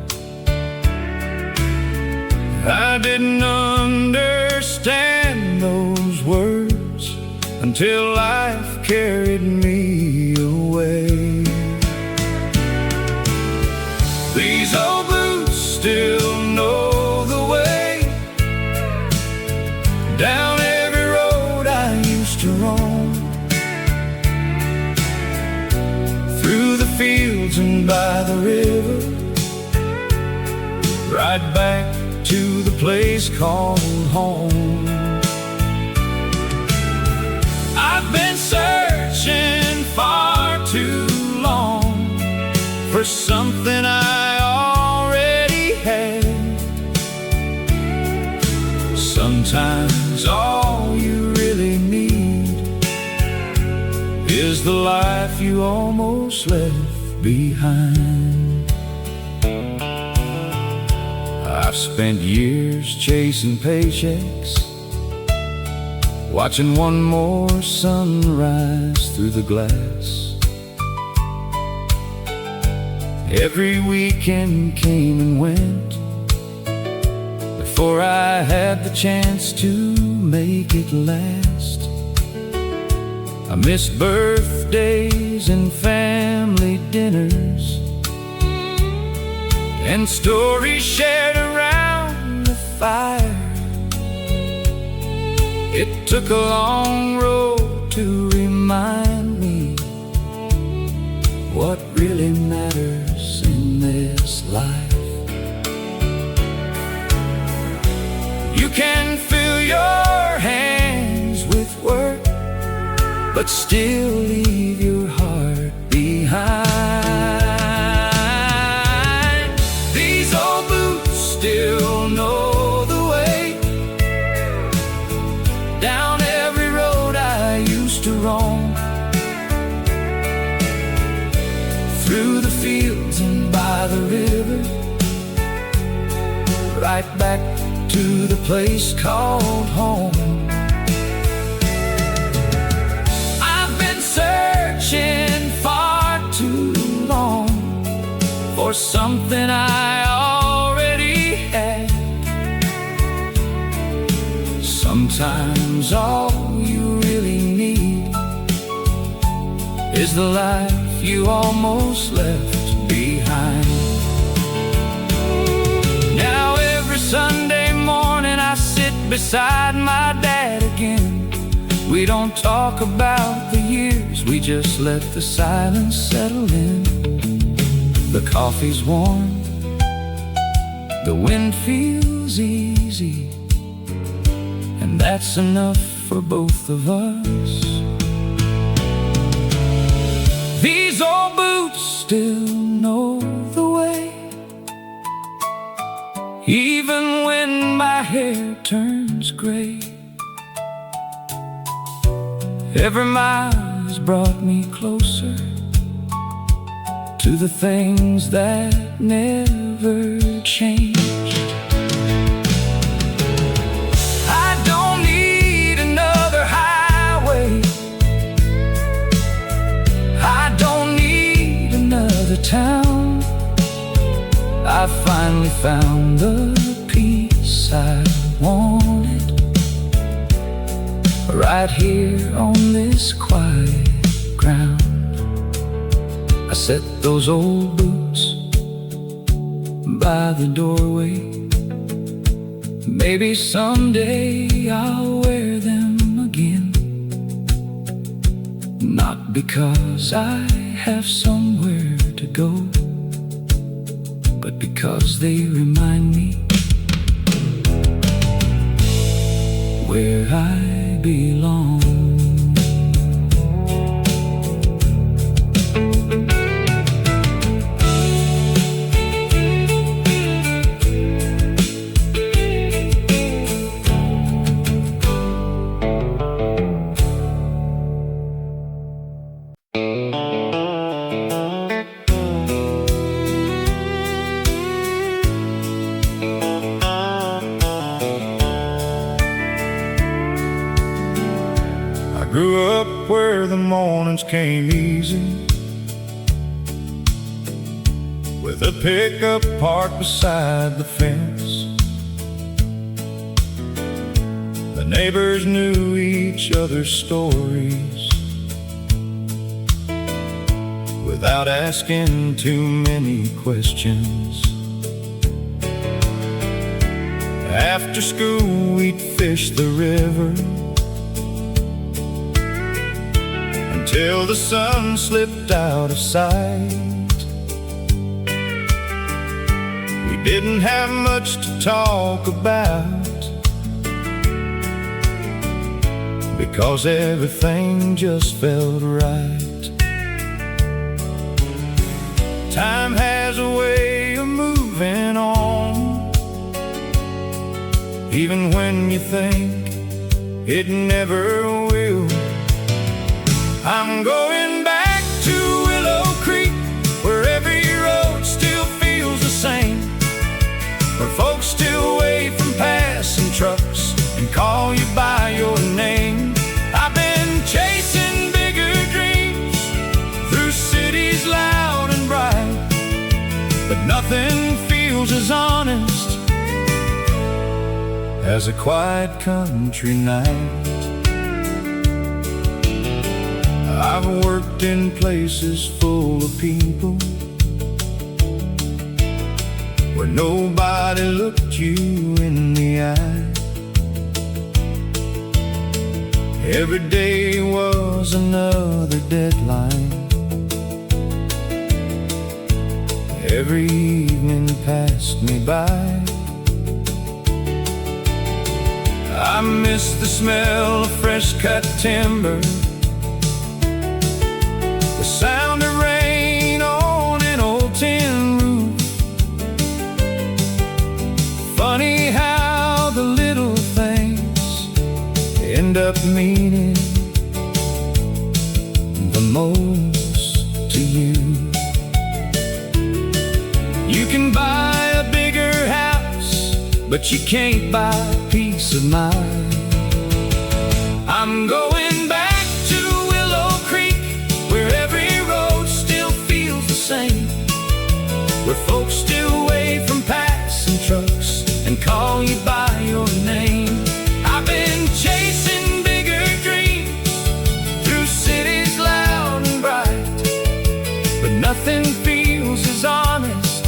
I didn't understand those words until life carried me away. These old boots still know the way down every road I used to roam, through the fields and by the river, right back to the place called home. I've been searching far too long for something I already had. Sometimes all you really need is the life you almost left behind. I've spent years chasing paychecks, watching one more sunrise through the glass. Every weekend came and went before I had the chance to make it last. I missed birthdays and family dinners and stories shared around the fire. It took a long road to remind me what really matters in this life. You can fill your hands with work, but still leave your heart behind. These old boots still know the way down every road I used to roam, through the fields and by the river, right back to the place called home. I've been searching far too long for something I already had. Sometimes all you really need is the life you almost left behind. Now every Sunday morning I sit beside my dad again. We don't talk about the years, we just let the silence settle in. The coffee's warm, the wind feels easy, and that's enough for both of us. These old boots still know the way, even when my hair turns gray. Every mile has brought me closer to the things that never changed. I don't need another highway, I don't need another town. I finally found the peace I wanted, right here on this quiet ground. I set those old boots by the doorway. Maybe someday I'll wear them again, not because I have somewhere to go, but because they remind me where I belong. Grew up where the mornings came easy, with a pickup parked beside the fence. The neighbors knew each other's stories without asking too many questions. After school we'd fish the river till the sun slipped out of sight. We didn't have much to talk about, because everything just felt right. Time has a way of moving on, even when you think it never will. I'm going back to Willow Creek, where every road still feels the same, where folks still wave from passing trucks and call you by your name. I've been chasing bigger dreams through cities loud and bright, but nothing feels as honest as a quiet country night. I've worked in places full of people where nobody looked you in the eye. Every day was another deadline. Every evening passed me by. I miss the smell of fresh cut timber, the sound of rain on an old tin roof. Funny how the little things end up meaning the most to you. You can buy a bigger house, but you can't buy peace of mind. I'm going back to Willow Creek, where every road still feels the same, where folks still wave from passing trucks and call you by your name. I've been chasing bigger dreams through cities loud and bright, but nothing feels as honest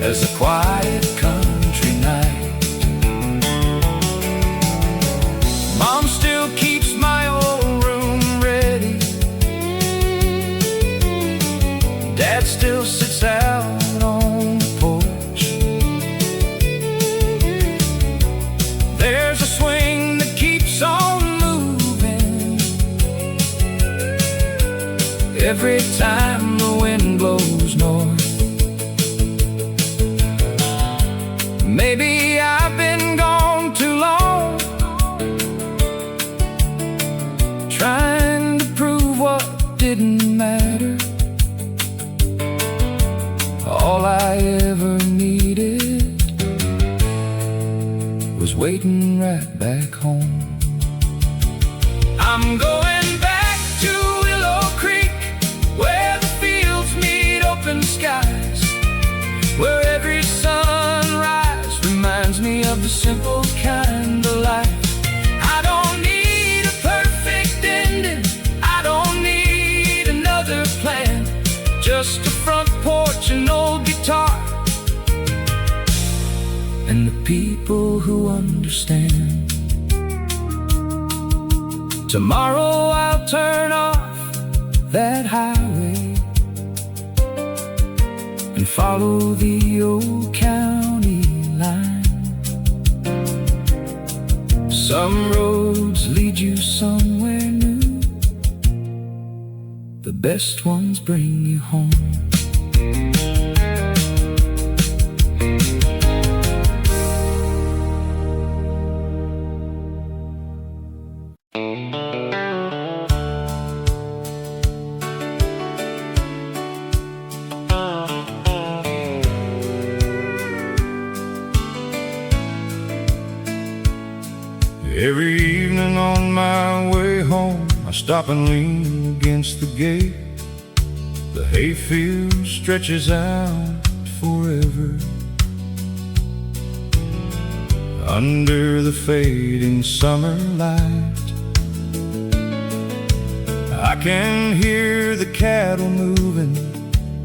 as a quiet country night. Mom still keeps my old room ready, Dad still sits out on the porch. There's a swing that keeps on moving every time the wind blows north. Maybe I've been gone too long, trying to prove what didn't matter. All I ever needed was waiting right back home. I'm going back to Willow Creek, where the fields meet open skies, where every sunrise reminds me of the simple kind of life. I don't need a perfect ending, I don't need another plan, just a front porch, an old guitar, and the people who understand. Tomorrow I'll turn off that highway and follow the old county line. Some roads lead you somewhere new, the best ones bring you home. Every evening on my way home, I stop and lean against the gate. The hayfield stretches out forever. Under the fading summer light, I can hear the cattle moving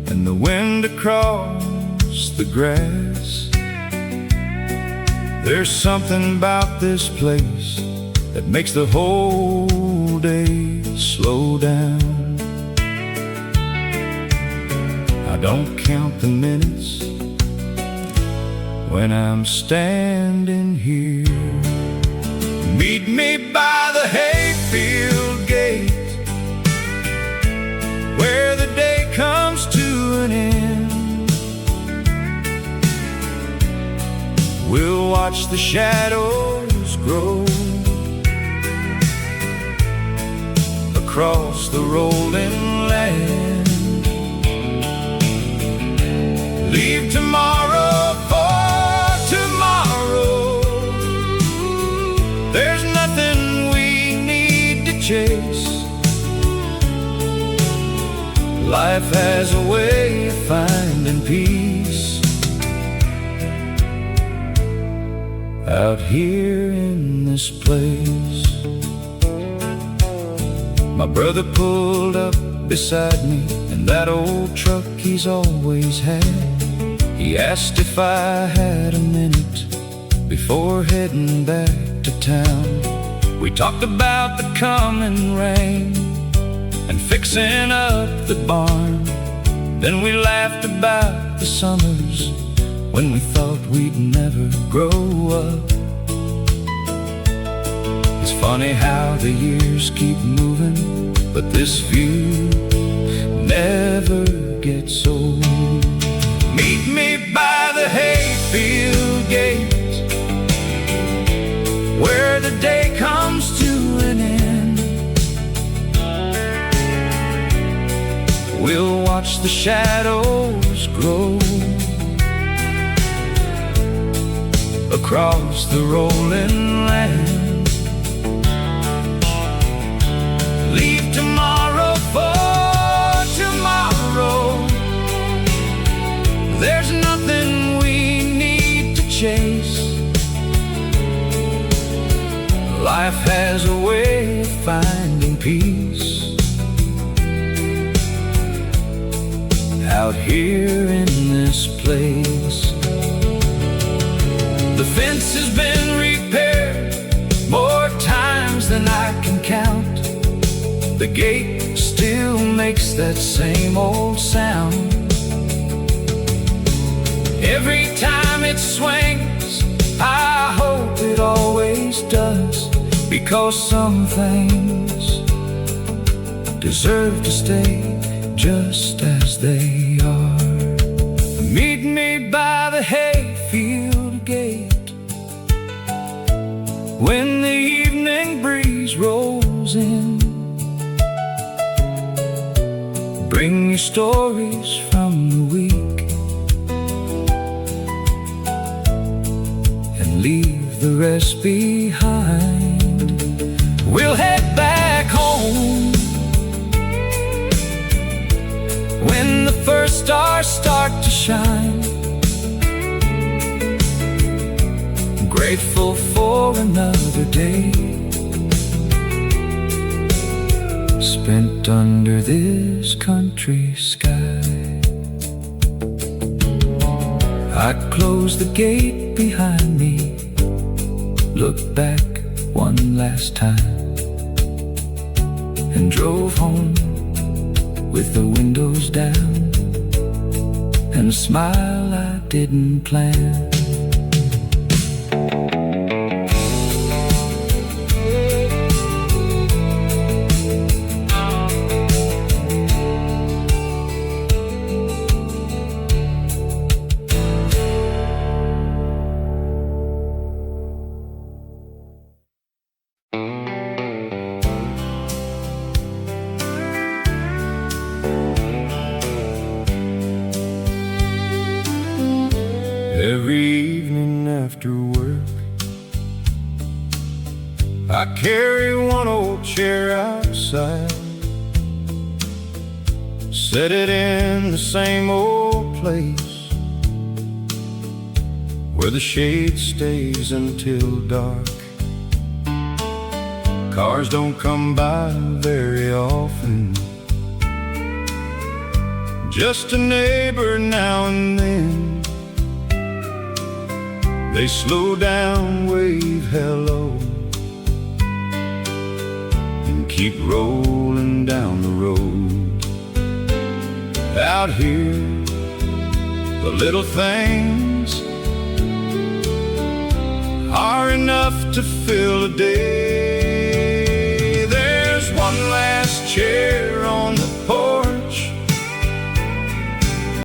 and the wind across the grass. There's something about this place that makes the whole day slow down. I don't count the minutes when I'm standing here. Meet me by the hayfield gate, where the day comes to an end. We'll watch the shadows grow across the rolling land. Leave tomorrow for tomorrow. There's nothing we need to chase. Life has a way of finding peace out here in this place. My brother pulled up beside me in that old truck he's always had. He asked if I had a minute before heading back to town. We talked about the coming rain and fixing up the barn. Then we laughed about the summers when we thought we'd never grow up. It's funny how the years keep moving, but this view never gets old. Meet me by the hayfield gate, where the day comes to an end. We'll watch the shadows grow across the rolling land. Leave tomorrow for tomorrow. There's nothing we need to chase. Life has a way of finding peace out here in this place. The fence has been repaired more times than I can count. The gate still makes that same old sound. Every time it swings, I hope it always does, because some things deserve to stay just as they are. Meet me by the hayfield gate, when the evening breeze rolls in. Bring your stories from the week and leave the rest behind. We'll head back home when the first stars start to shine. Grateful for another day spent under this country sky. I closed the gate behind me, looked back one last time, and drove home with the windows down and a smile I didn't plan. I carry one old chair outside, set it in the same old place where the shade stays until dark. Cars don't come by very often, just a neighbor now and then. They slow down, wave hello, and keep rolling down the road. Out here, the little things are enough to fill a day. There's one last chair